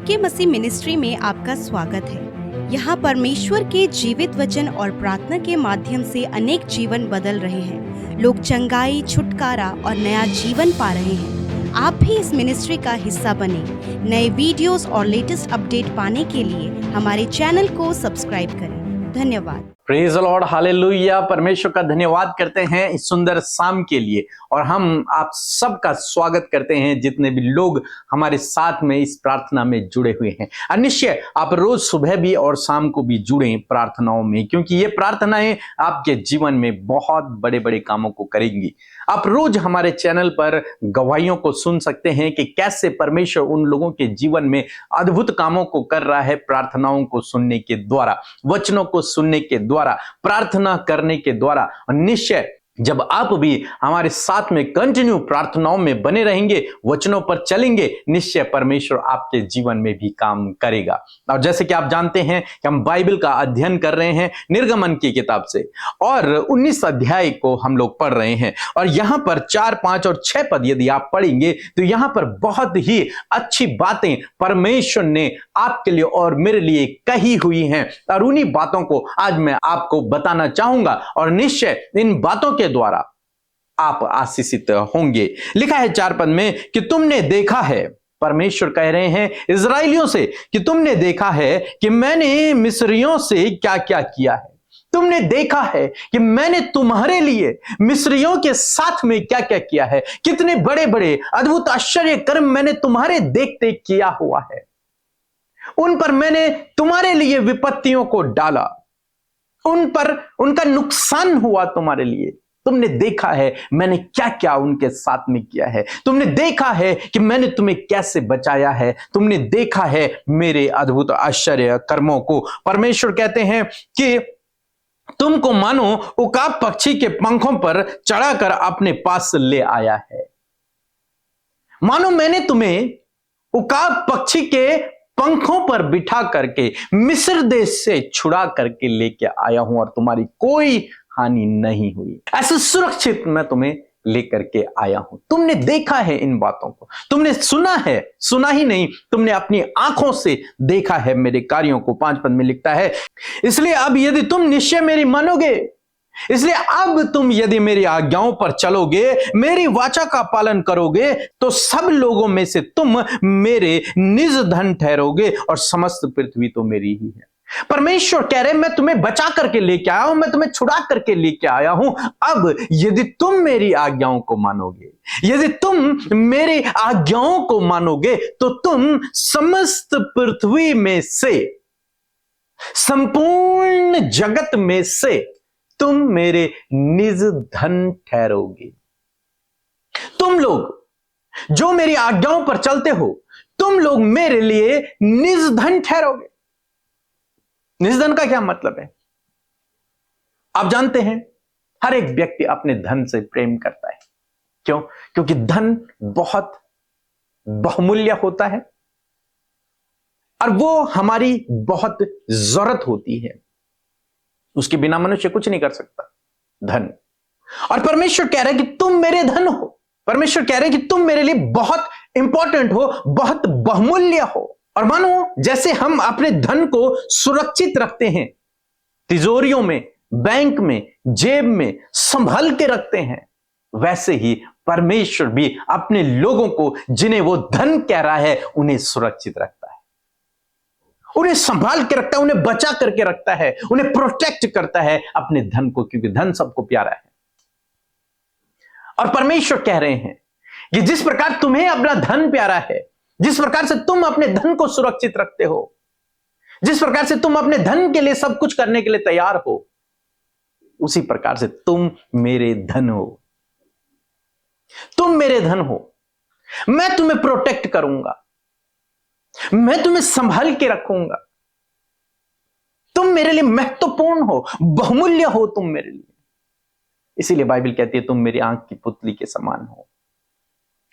के मसीह मिनिस्ट्री में आपका स्वागत है। यहाँ परमेश्वर के जीवित वचन और प्रार्थना के माध्यम से अनेक जीवन बदल रहे हैं। लोग चंगाई, छुटकारा और नया जीवन पा रहे हैं। आप भी इस मिनिस्ट्री का हिस्सा बने। नए वीडियोस और लेटेस्ट अपडेट पाने के लिए हमारे चैनल को सब्सक्राइब करें। धन्यवाद। Praise the Lord, hallelujah. परमेश्वर का धन्यवाद करते हैं इस सुंदर शाम के लिए, और हम आप सबका स्वागत करते हैं जितने भी लोग हमारे साथ में इस प्रार्थना में जुड़े हुए हैं। और निश्चय आप रोज सुबह भी और शाम को भी जुड़ें प्रार्थनाओं में, क्योंकि ये प्रार्थनाएं आपके जीवन में बहुत बड़े बड़े कामों को करेंगी। आप रोज हमारे चैनल पर गवाहियों को सुन सकते हैं कि कैसे परमेश्वर उन लोगों के जीवन में अद्भुत कामों को कर रहा है, प्रार्थनाओं को सुनने के द्वारा, वचनों को सुनने के द्वारा, प्रार्थना करने के द्वारा। निश्चय जब आप भी हमारे साथ में कंटिन्यू प्रार्थनाओं में बने रहेंगे, वचनों पर चलेंगे, निश्चय परमेश्वर आपके जीवन में भी काम करेगा। और जैसे कि आप जानते हैं कि हम बाइबल का अध्ययन कर रहे हैं निर्गमन की किताब से, और 19 अध्याय को हम लोग पढ़ रहे हैं। और यहां पर 4, 5 और 6 पद यदि आप पढ़ेंगे तो यहां पर बहुत ही अच्छी बातें परमेश्वर ने आपके लिए और मेरे लिए कही हुई हैं, और उन्हीं बातों को आज मैं आपको बताना चाहूंगा, और निश्चय इन बातों के द्वारा आप आशीषित होंगे। लिखा है 4 पद में कि तुमने देखा है, परमेश्वर कह रहे हैं इस्राएलियों से कि तुमने देखा है कि मैंने मिस्रियों से क्या क्या किया है। तुमने देखा है कि मैंने तुम्हारे लिए मिस्रियों के साथ में क्या क्या किया है। कितने बड़े बड़े अद्भुत आश्चर्य कर्म मैंने तुम्हारे देखते किया हुआ है। उन पर मैंने तुम्हारे लिए विपत्तियों को डाला, उन पर उनका नुकसान हुआ तुम्हारे लिए। तुमने देखा है मैंने क्या क्या उनके साथ में किया है। तुमने देखा है कि मैंने तुम्हें कैसे बचाया है। तुमने देखा है मेरे अद्भुत आश्चर्य कर्मों को। परमेश्वर कहते हैं कि तुमको मानो उकाब पक्षी के पंखों पर चढ़ाकर अपने पास ले आया है। मानो मैंने तुम्हें उकाब पक्षी के पंखों पर बिठा करके मिस्र देश से छुड़ा करके लेके आया हूं, और तुम्हारी कोई हानि नहीं हुई। ऐसे सुरक्षित मैं तुम्हें लेकर के आया हूं। तुमने देखा है इन बातों को, तुमने सुना है, सुना ही नहीं, तुमने अपनी आंखों से देखा है मेरे कार्यों को। 5 पद में लिखता है, इसलिए अब यदि तुम निश्चय मेरी मानोगे, इसलिए अब तुम यदि मेरी आज्ञाओं पर चलोगे, मेरी वाचा का पालन करोगे, तो सब लोगों में से तुम मेरे निज धन ठहरोगे, और समस्त पृथ्वी तो मेरी ही है। परमेश्वर कह रहे मैं तुम्हें बचा करके लेके आया हूं, मैं तुम्हें छुड़ा करके लेके आया हूं। अब यदि तुम मेरी आज्ञाओं को मानोगे, यदि तुम मेरी आज्ञाओं को मानोगे, तो तुम समस्त पृथ्वी में से, संपूर्ण जगत में से तुम मेरे निज धन ठहरोगे। तुम लोग जो मेरी आज्ञाओं पर चलते हो, तुम लोग मेरे लिए निज धन ठहरोगे। निज धन का क्या मतलब है? आप जानते हैं हर एक व्यक्ति अपने धन से प्रेम करता है। क्यों? क्योंकि धन बहुत बहुमूल्य होता है, और वो हमारी बहुत जरूरत होती है। उसके बिना मनुष्य कुछ नहीं कर सकता, धन। और परमेश्वर कह रहा है कि तुम मेरे धन हो। परमेश्वर कह रहे हैं कि तुम मेरे लिए बहुत इंपॉर्टेंट हो, बहुत बहुमूल्य हो। और मानो जैसे हम अपने धन को सुरक्षित रखते हैं, तिजोरियों में, बैंक में, जेब में संभाल के रखते हैं, वैसे ही परमेश्वर भी अपने लोगों को, जिन्हें वो धन कह रहा है, उन्हें सुरक्षित रखता है, उन्हें संभाल के रखता है, उन्हें बचा करके रखता है, उन्हें प्रोटेक्ट करता है अपने धन को, क्योंकि धन सबको प्यारा है। और परमेश्वर कह रहे हैं कि जिस प्रकार तुम्हें अपना धन प्यारा है, जिस प्रकार से तुम अपने धन को सुरक्षित रखते हो, जिस प्रकार से तुम अपने धन के लिए सब कुछ करने के लिए तैयार हो, उसी प्रकार से तुम मेरे धन हो। तुम मेरे धन हो। मैं तुम्हें प्रोटेक्ट करूंगा, मैं तुम्हें संभाल के रखूंगा। तुम मेरे लिए महत्वपूर्ण हो, बहुमूल्य हो तुम मेरे लिए। इसीलिए बाइबल कहती है तुम मेरी आंख की पुतली के समान हो,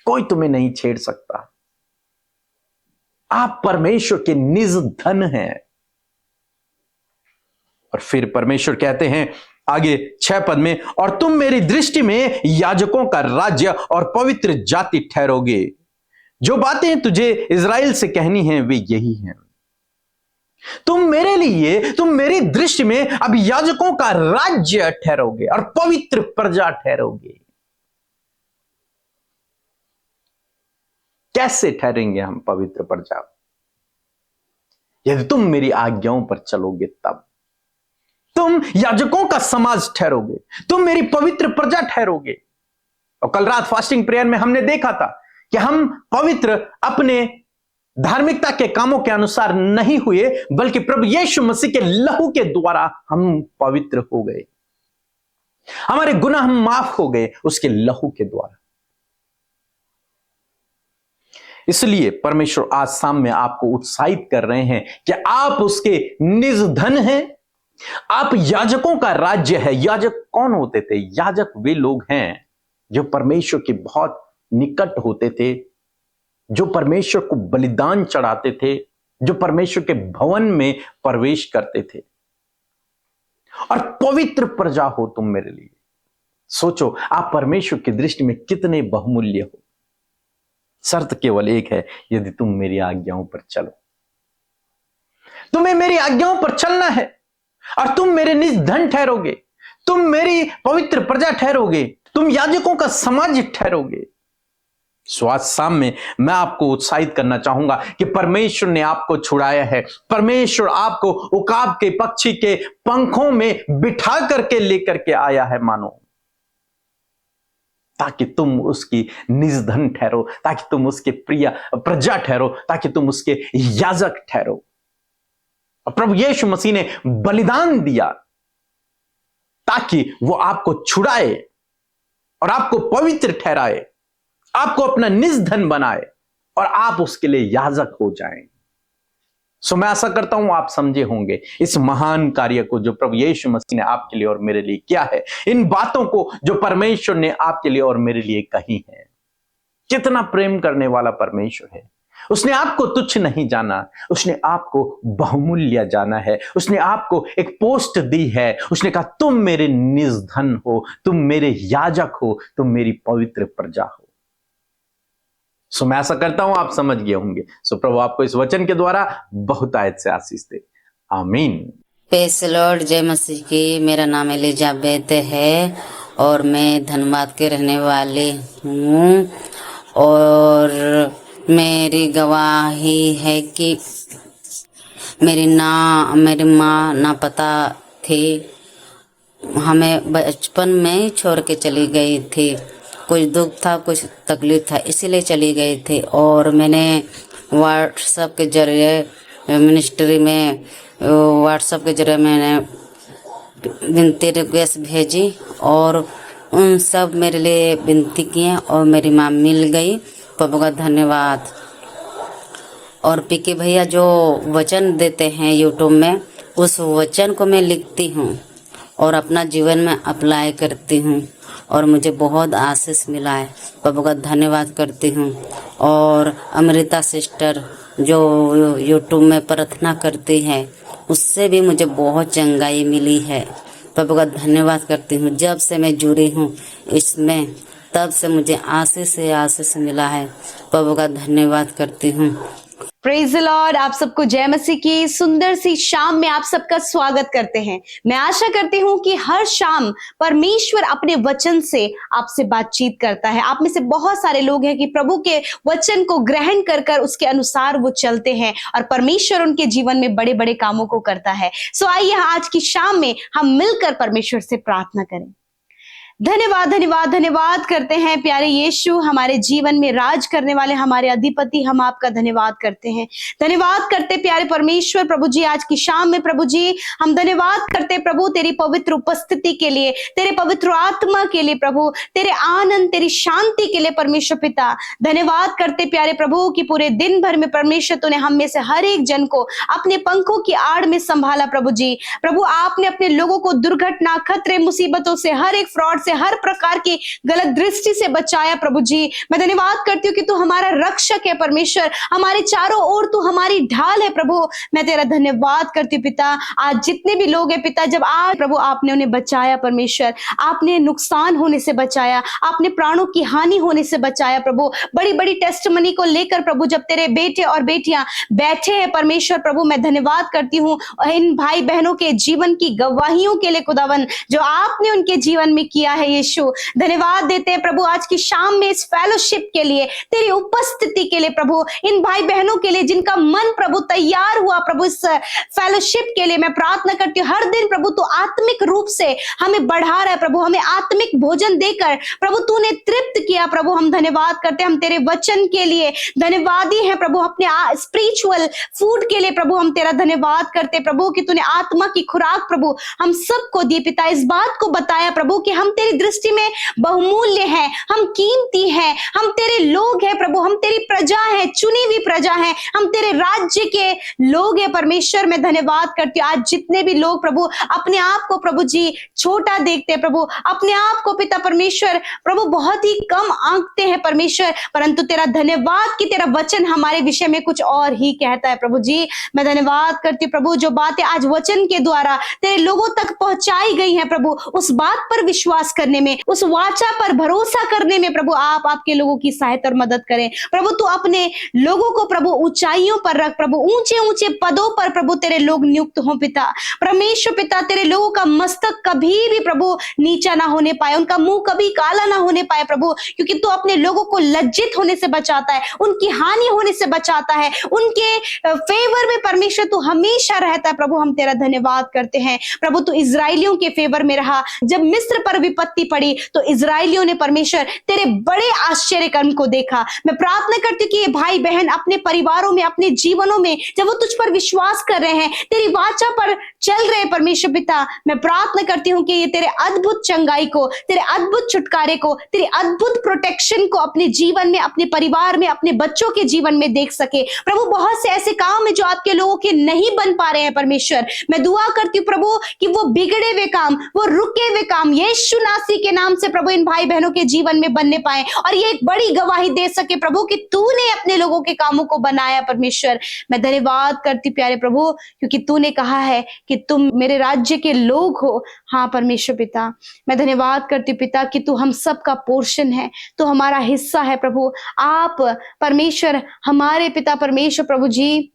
कोई तुम्हें नहीं छेड़ सकता। आप परमेश्वर के निज धन हैं। और फिर परमेश्वर कहते हैं आगे 6 पद में, और तुम मेरी दृष्टि में याजकों का राज्य और पवित्र जाति ठहरोगे। जो बातें तुझे इज़राइल से कहनी हैं वे यही हैं। तुम मेरे लिए, तुम मेरी दृष्टि में अब याजकों का राज्य ठहरोगे और पवित्र प्रजा ठहरोगे। कैसे ठहरेंगे हम पवित्र प्रजा? यदि तुम मेरी आज्ञाओं पर चलोगे तब। तुम याजकों का समाज ठहरोगे, तुम मेरी पवित्र प्रजा ठहरोगे। और कल रात फास्टिंग प्रेयर में हमने देखा था कि हम पवित्र अपने धार्मिकता के कामों के अनुसार नहीं हुए, बल्कि प्रभु यीशु मसीह के लहू के द्वारा हम पवित्र हो गए। हमारे गुनाह माफ हो गए उसके लहू के द्वारा। इसलिए परमेश्वर आज शाम में आपको उत्साहित कर रहे हैं कि आप उसके निज धन हैं, आप याजकों का राज्य है। याजक कौन होते थे? याजक वे लोग हैं जो परमेश्वर के बहुत निकट होते थे, जो परमेश्वर को बलिदान चढ़ाते थे, जो परमेश्वर के भवन में प्रवेश करते थे। और पवित्र प्रजा हो तुम मेरे लिए। सोचो आप परमेश्वर की दृष्टि में कितने बहुमूल्य हो। शर्त केवल एक है, यदि तुम मेरी आज्ञाओं पर चलो। तुम्हें मेरी आज्ञाओं पर चलना है और तुम मेरे निज धन ठहरोगे, तुम मेरी पवित्र प्रजा ठहरोगे, तुम याजकों का समाज ठहरोगे। आज शाम में मैं आपको उत्साहित करना चाहूंगा कि परमेश्वर ने आपको छुड़ाया है। परमेश्वर आपको उकाब के पक्षी के पंखों में बिठा करके लेकर के आया है, मानो, ताकि तुम उसकी निज धन ठहरो, ताकि तुम उसके प्रिय प्रजा ठहरो, ताकि तुम उसके याजक ठहरो। और प्रभु यीशु मसीह ने बलिदान दिया ताकि वो आपको छुड़ाए और आपको पवित्र ठहराए, आपको अपना निज धन बनाए और आप उसके लिए याजक हो जाएं। सो मैं आशा करता हूं आप समझे होंगे इस महान कार्य को जो प्रभु यीशु मसीह ने आपके लिए और मेरे लिए किया है, इन बातों को जो परमेश्वर ने आपके लिए और मेरे लिए कही है। कितना प्रेम करने वाला परमेश्वर है। उसने आपको तुच्छ नहीं जाना, उसने आपको बहुमूल्य जाना है। उसने आपको एक पोस्ट दी है। उसने कहा तुम मेरे निज धन हो, तुम मेरे याजक हो, तुम मेरी पवित्र प्रजा हो। सो मैं आशा करता हूं आप समझ गए होंगे। सो प्रभु आपको इस वचन के द्वारा बहुत आयत से आशीष दे। आमीन। Praise the Lord. जय मसीह की। मेरा नाम एलिजाबेथ है और मैं धनबाद के रहने वाली हूँ। और मेरी गवाही है कि मेरी माँ ना पता थी, हमें बचपन में ही छोड़ के चली गई थी। कुछ दुख था, कुछ तकलीफ था, इसीलिए चली गई थी। और मैंने व्हाट्सएप के जरिए मिनिस्ट्री में व्हाट्सएप के जरिए मैंने विनती रिक्वेस्ट भेजी और उन सब मेरे लिए विनती किए और मेरी माँ मिल गई। प्रभु का धन्यवाद। और पीके भैया जो वचन देते हैं यूट्यूब में, उस वचन को मैं लिखती हूँ और अपना जीवन में अप्लाई करती हूँ और मुझे बहुत आशीष मिला है। प्रभु का धन्यवाद करती हूँ। और अमृता सिस्टर जो यूट्यूब में प्रार्थना करती है, उससे भी मुझे बहुत चंगाई मिली है। प्रभु का धन्यवाद करती हूँ। जब से मैं जुड़ी हूँ इसमें, तब से मुझे आशीष से आशीष मिला है। प्रभु का धन्यवाद करती हूँ। Praise the Lord. आप सबको जय मसीह की सुंदर सी शाम में आप सबका स्वागत करते हैं। मैं आशा करती हूँ कि हर शाम परमेश्वर अपने वचन से आपसे बातचीत करता है। आप में से बहुत सारे लोग हैं कि प्रभु के वचन को ग्रहण कर कर उसके अनुसार वो चलते हैं और परमेश्वर उनके जीवन में बड़े बड़े कामों को करता है। सो आइए आज की शाम में हम मिलकर परमेश्वर से प्रार्थना करें। धन्यवाद धन्यवाद धन्यवाद करते हैं प्यारे यीशु, हमारे जीवन में राज करने वाले हमारे अधिपति, हम आपका धन्यवाद करते हैं। धन्यवाद करते प्यारे परमेश्वर प्रभु जी, आज की शाम में प्रभु जी हम धन्यवाद करते प्रभु तेरी पवित्र उपस्थिति के लिए, तेरे पवित्र आत्मा के लिए प्रभु, तेरे आनंद तेरी शांति के लिए परमेश्वर पिता। धन्यवाद करते प्यारे प्रभु कि पूरे दिन भर में परमेश्वर तूने हम में से हर एक जन को अपने पंखों की आड़ में संभाला प्रभु जी। प्रभु आपने अपने लोगों को दुर्घटना, खतरे, मुसीबतों से, हर एक फ्रॉड से से, हर प्रकार की गलत दृष्टि से बचाया प्रभु जी। मैं धन्यवाद करती हूँ कि तू हमारा रक्षक है परमेश्वर, हमारे चारों ओर तू हमारी ढाल है प्रभु। मैं तेरा धन्यवाद करती हूँ पिता। आज जितने भी लोग हैं पिता, जब आज प्रभु आपने उन्हें बचाया परमेश्वर, आपने नुकसान होने से बचाया, आपने प्राणों की हानि होने से बचाया प्रभु। बड़ी बड़ी टेस्टमनी को लेकर प्रभु जब तेरे बेटे और बेटियां बैठे हैं परमेश्वर प्रभु, मैं धन्यवाद करती हूँ इन भाई बहनों के जीवन की गवाहियों के लिए खुदावन, जो आपने उनके जीवन में किया है यीशु। धन्यवाद देते हैं प्रभु आज की शाम में इस फेलोशिप के लिए, तेरी उपस्थिति के लिए प्रभु, इन भाई बहनों के लिए जिनका मन प्रभु तैयार हुआ प्रभु इस फेलोशिप के लिए। मैं प्रार्थना करती हूँ हर दिन प्रभु तू आत्मिक रूप से हमें बढ़ा रहा है प्रभु, हमें आत्मिक भोजन देकर प्रभु तूने तृप्त किया प्रभु। हम धन्यवाद करते हैं, हम तेरे वचन के लिए धन्यवादी हैं प्रभु, अपने स्पिरिचुअल फूड के लिए प्रभु हम तेरा धन्यवाद करते हैं प्रभु कि तूने आत्मा की खुराक प्रभु हम सबको दी पिता। इस बात को बताया प्रभु कि हम तेरी दृष्टि में बहुमूल्य हैं, हम कीमती हैं, हम तेरे लोग हैं प्रभु, हम तेरी प्रजा हैं, चुनी हुई प्रजा हैं, हम तेरे राज्य के लोग हैं परमेश्वर। मैं धन्यवाद करती हूँ आज जितने भी लोग प्रभु अपने आप को प्रभु जी छोटा देखते हैं प्रभु, अपने आप को पिता परमेश्वर प्रभु बहुत ही कम आंकते हैं परमेश्वर, परंतु तेरा धन्यवाद कि तेरा वचन हमारे विषय में कुछ और ही कहता है प्रभु जी। मैं धन्यवाद करती हूँ प्रभु जो बातें आज वचन के द्वारा तेरे लोगों तक पहुंचाई गई हैं प्रभु, उस बात पर विश्वास करने में, उस वाचा पर भरोसा करने में प्रभु आप आपके लोगों की सहायता और मदद करें प्रभु। तू अपने लोगों को प्रभु ऊंचाइयों पर रख प्रभु, ऊंचे ऊंचे पदों पर प्रभु तेरे लोग नियुक्त हो पिता परमेश्वर। पिता तेरे लोगों का मस्तक कभी भी प्रभु नीचा ना होने पाए, उनका मुंह कभी काला ना होने पाए प्रभु, क्योंकि तू अपने लोगों को लज्जित होने से बचाता है, उनकी हानि होने से बचाता है, उनके फेवर में परमेश्वर तू हमेशा रहता है प्रभु। हम तेरा धन्यवाद करते हैं प्रभु, तू इजराइलियों के फेवर में रहा। जब मिस्र पर विपत्ति पड़ी तो इजराइलियों ने परमेश्वर तेरे बड़े आश्चर्य कर्म को देखा। मैं प्रार्थना करती हूँ कि ये भाई बहन अपने परिवारों में, अपने जीवनों में जब वो तुझ पर विश्वास कर रहे हैं, तेरी वाचा पर चल रहे हैं परमेश्वर पिता, मैं प्रार्थना करती हूँ कि ये तेरे अद्भुत चंगाई को, तेरे अद्भुत छुटकारे को, तेरे अद्भुत प्रोटेक्शन को अपने जीवन में, अपने परिवार में, अपने बच्चों के जीवन में देख सके प्रभु। बहुत से ऐसे काम है जो आपके लोगों के नहीं बन पा रहे हैं परमेश्वर, मैं दुआ करती हूँ प्रभु कि वो बिगड़े हुए काम, वो रुके हुए काम यीशु नासी के नाम से प्रभु इन भाई बहनों के जीवन में बनने पाए और ये एक बड़ी गवाही दे सके प्रभु कि तूने अपने लोगों के कामों को बनाया परमेश्वर। मैं धन्यवाद करती प्यारे प्रभु, क्योंकि तूने कहा है कि तुम मेरे राज्य के लोग हो। हाँ परमेश्वर पिता, मैं धन्यवाद करती पिता कि तू हम सब का पोर्शन है, तो हमारा हिस्सा है प्रभु। आप परमेश्वर हमारे पिता परमेश्वर प्रभु जी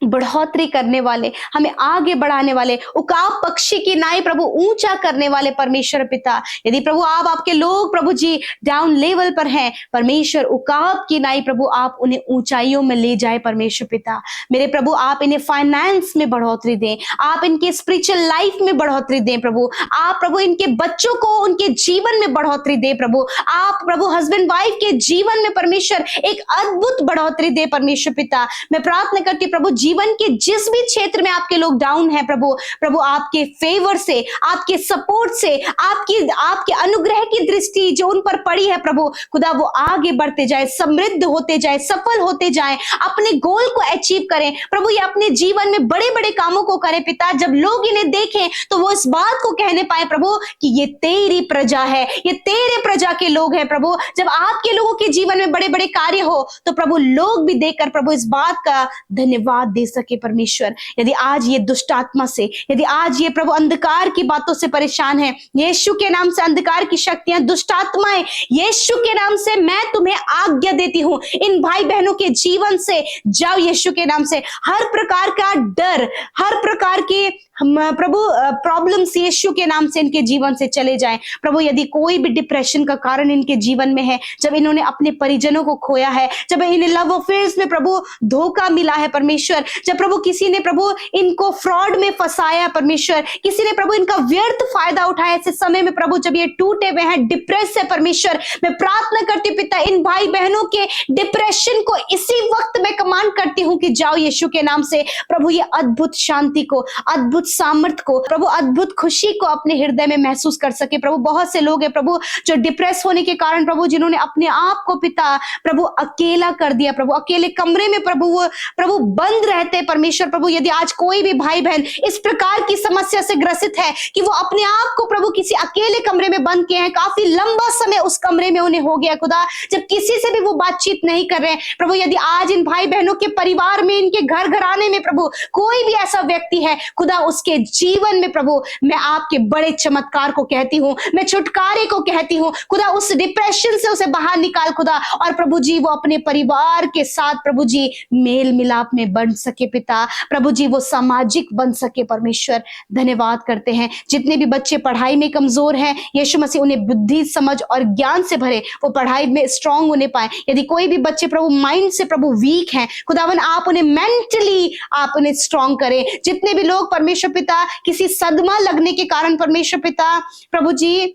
बढ़ोतरी करने वाले, हमें आगे बढ़ाने वाले, उकाब पक्षी की नाई प्रभु ऊंचा करने वाले परमेश्वर पिता। यदि प्रभु आप आपके लोग प्रभु जी डाउन लेवल पर हैं परमेश्वर, उकाब की नाई प्रभु आप उन्हें ऊंचाइयों में ले जाए परमेश्वर पिता। मेरे प्रभु आप इन्हें फाइनेंस में बढ़ोतरी दें, आप इनके स्पिरिचुअल लाइफ में बढ़ोतरी दें प्रभु, आप प्रभु इनके बच्चों को उनके जीवन में बढ़ोतरी दे प्रभु, आप प्रभु हस्बैंड वाइफ के जीवन में परमेश्वर एक अद्भुत बढ़ोतरी दे परमेश्वर पिता। मैं प्रार्थना करती प्रभु जीवन के जिस भी क्षेत्र में आपके लोग डाउन हैं प्रभु, प्रभु आपके फेवर से, आपके सपोर्ट से, आपके अनुग्रह की दृष्टि जो उन पर पड़ी है प्रभु खुदा, वो आगे बढ़ते जाए, समृद्ध होते जाए, सफल होते जाए, अपने गोल को अचीव करें प्रभु। ये अपने जीवन में बड़े बड़े कामों को करें पिता, जब लोग इन्हें देखें तो वो इस बात को कहने पाए प्रभु कि ये तेरी प्रजा है, ये तेरे प्रजा के लोग हैं प्रभु। जब आपके लोगों के जीवन में बड़े बड़े कार्य हो तो प्रभु लोग भी देखकर प्रभु इस बात का धन्यवाद दे सके परमेश्वर। यदि आज ये दुष्ट आत्मा से, यदि आज ये प्रभु अंधकार की बातों से परेशान है, यीशु के नाम से अंधकार की शक्तियां, दुष्ट आत्माएं, यीशु के नाम से मैं तुम्हें आज्ञा देती हूं, इन भाई बहनों के जीवन से जाओ यीशु के नाम से। हर प्रकार का डर, हर प्रकार के प्रभु प्रॉब्लम्स यीशु के नाम से इनके जीवन से चले जाएं प्रभु। यदि कोई भी डिप्रेशन का कारण इनके जीवन में है, जब इन्होंने अपने परिजनों को खोया है, जब इन्हें लव अफेयर्स में प्रभु धोखा मिला है परमेश्वर, जब प्रभु किसी ने प्रभु इनको फ्रॉड में फंसाया परमेश्वर, किसी ने प्रभु इनका व्यर्थ फायदा उठाया, ऐसे समय में प्रभु जब ये टूटे हुए हैं, डिप्रेस है परमेश्वर, मैं प्रार्थना करती हूं पिता इन भाई बहनों के डिप्रेशन को इसी वक्त मैं कमांड करती हूं कि जाओ यीशु के नाम से प्रभु, ये अद्भुत शांति को, अद्भुत अद्भुत सामर्थ को, प्रभु अद्भुत खुशी को अपने हृदय में महसूस कर सके। प्रभु बहुत से लोग हैं प्रभु जो डिप्रेस होने के कारण प्रभु जिन्होंने अपने आप को पिता प्रभु अकेला कर दिया, प्रभु अकेले कमरे में प्रभु वो प्रभु बंद रहते परमेश्वर। प्रभु यदि आज कोई भी भाई बहन इस प्रकार की समस्या से ग्रसित है कि वो अपने आप को प्रभु किसी अकेले कमरे में बंद किए हैं, काफी लंबा समय उस कमरे में उन्हें हो गया खुदा, जब किसी से भी वो बातचीत नहीं कर रहे हैं प्रभु, यदि आज इन भाई बहनों के परिवार में, इनके घर घराने में प्रभु कोई भी ऐसा व्यक्ति है खुदा, उसके जीवन में प्रभु मैं आपके बड़े चमत्कार को कहती हूँ, मैं छुटकारे को कहती हूँ खुदा, उस डिप्रेशन से उसे बाहर निकाल खुदा, और प्रभु जी वो अपने परिवार के साथ प्रभु जी मेल मिलाप में बन सके पिता, प्रभु जी वो सामाजिक बन सके परमेश्वर। धन्यवाद करते हैं जितने भी बच्चे पढ़ाई में कमजोर हैं यीशु मसीह उन्हें बुद्धि समझ और ज्ञान से भरे, वो पढ़ाई में स्ट्रांग होने पाए। यदि कोई भी बच्चे प्रभु माइंड से प्रभु वीक हैं खुदावन, आप उन्हें मेंटली आप उन्हें स्ट्रांग करें। जितने भी लोग परमेश्वर पिता किसी सदमा लगने के कारण परमेश्वर पिता प्रभु जी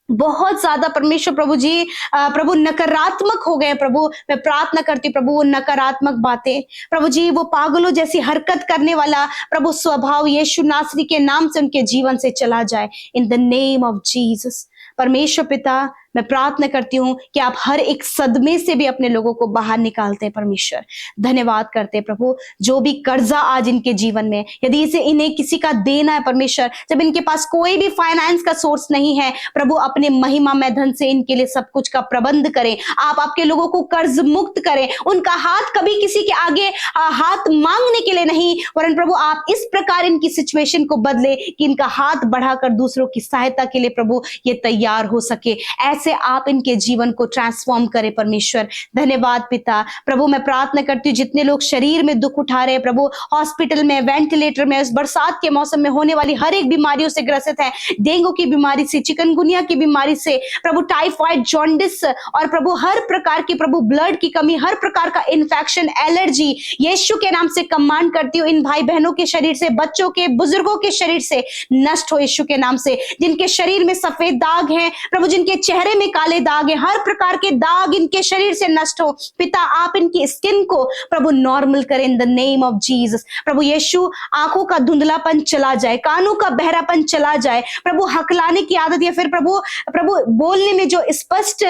बहुत ज्यादा परमेश्वर प्रभु जी प्रभु नकारात्मक हो गए प्रभु, मैं प्रार्थना करती हूँ प्रभु वो नकारात्मक बातें प्रभु जी, वो पागलों जैसी हरकत करने वाला प्रभु स्वभाव यीशु नासरी के नाम से उनके जीवन से चला जाए इन द नेम ऑफ जीसस। परमेश्वर पिता मैं प्रार्थना करती हूँ कि आप हर एक सदमे से भी अपने लोगों को बाहर निकालते हैं परमेश्वर। धन्यवाद करते हैं प्रभु, जो भी कर्जा आज इनके जीवन में यदि इसे इन्हें किसी का देना है परमेश्वर, जब इनके पास कोई भी फाइनेंस का सोर्स नहीं है प्रभु, अपने महिमा में धन से इनके लिए सब कुछ का प्रबंध करें। आप आपके लोगों को कर्ज मुक्त करें, उनका हाथ कभी किसी के आगे हाथ मांगने के लिए नहीं, वरन प्रभु आप इस प्रकार इनकी सिचुएशन को बदले कि इनका हाथ बढ़ाकर दूसरों की सहायता के लिए प्रभु ये तैयार हो सके। ऐसे आप इनके जीवन को ट्रांसफॉर्म करें परमेश्वर। धन्यवाद पिता। प्रभु मैं प्रार्थना करती हूँ जितने लोग शरीर में दुख उठा रहे हैं प्रभु, हॉस्पिटल में, वेंटिलेटर में, इस बरसात के मौसम में होने वाली हर एक बीमारियों से ग्रसित है, डेंगू की बीमारी से, चिकनगुनिया की बीमारी से प्रभु, टाइफाइड, जॉन्डिस और प्रभु हर प्रकार की प्रभु ब्लड की कमी, हर प्रकार का इन्फेक्शन, एलर्जी यीशु के नाम से कमांड करती हूँ इन भाई बहनों के शरीर से, बच्चों के, बुजुर्गों के शरीर से नष्ट हो यीशु के नाम से। जिनके शरीर में सफेद दाग हैं प्रभु, जिनके चेहरे में काले दाग हैं, हर प्रकार के दाग इनके शरीर से नष्ट हो पिता, आप इनकी स्किन को प्रभु नॉर्मल करें in the name of Jesus. प्रभु यीशु आंखों का धुंधलापन चला जाए, कानों का बहरापन चला जाए प्रभु, हकलाने की आदत या फिर प्रभु बोलने में जो स्पष्ट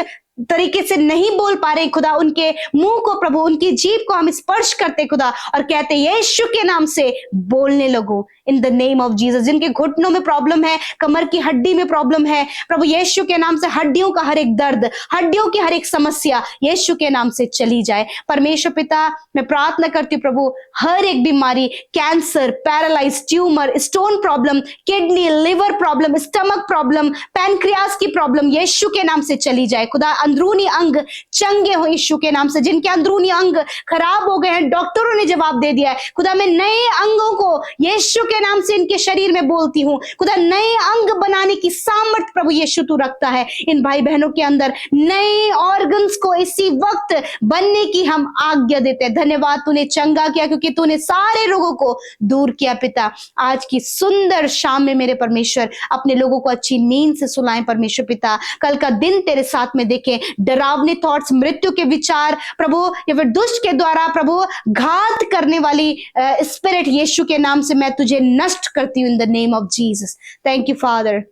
तरीके से नहीं बोल पा रहे खुदा, उनके मुंह को प्रभु, उनकी जीभ को हम स्पर्श करते खुदा और कहते यीशु के नाम से बोलने लगो इन द नेम ऑफ जीसस। जिनके घुटनों में प्रॉब्लम है, कमर की हड्डी में प्रॉब्लम है प्रभु, यीशु के नाम से हड्डियों का हर एक दर्द, हड्डियों की हर एक समस्या यीशु के नाम से चली जाए। परमेश्वर पिता मैं प्रार्थना करती हूँ प्रभु, हर एक बीमारी, cancer, paralyse, tumour, stone problem, kidney, liver problem, stomach problem, pancreas की प्रॉब्लम यीशु के नाम से चली जाए खुदा। अंदरूनी अंग चंगे हो यीशु के नाम से, जिनके अंदरूनी अंग खराब हो गए हैं, डॉक्टरों ने जवाब दे दिया है खुदा, मैं नए अंगों को यीशु के नाम से इनके शरीर में बोलती हूँ खुदा, नए अंग बनाने की सामर्थ प्रभु यीशु तू रखता है इन भाई बहनों के अंदर, नए ऑर्गन्स को इसी वक्त बनने की हम आज्ञा देते हैं। धन्यवाद, तूने चंगा किया क्योंकि तूने सारे रोगों को दूर किया पिता। आज की सुंदर शाम में मेरे परमेश्वर अपने लोगों को अच्छी नींद से सुलाएं परमेश्वर पिता, कल का दिन तेरे साथ में देखें, डरावने थॉट्स, मृत्यु के विचार प्रभु या फिर दुष्ट के द्वारा प्रभु घात करने वाली स्पिरिट यीशु के नाम से मैं तुझे नष्ट करती हूँ in the name of Jesus. Thank you father.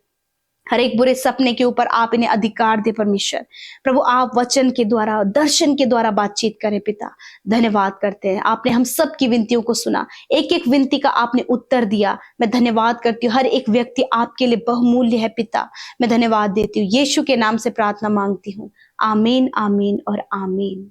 हर एक बुरे सपने के ऊपर आप इन्हें अधिकार दे परमेश्वर। प्रभु आप वचन के द्वारा, दर्शन के द्वारा बातचीत करें पिता। धन्यवाद करते हैं, आपने हम सब की विनतियों को सुना, एक एक विनती का आपने उत्तर दिया। मैं धन्यवाद करती हूँ, हर एक व्यक्ति आपके लिए बहुमूल्य है पिता। मैं धन्यवाद देती हूँ, यीशु के नाम से प्रार्थना मांगती हूँ। आमीन, आमीन और आमीन।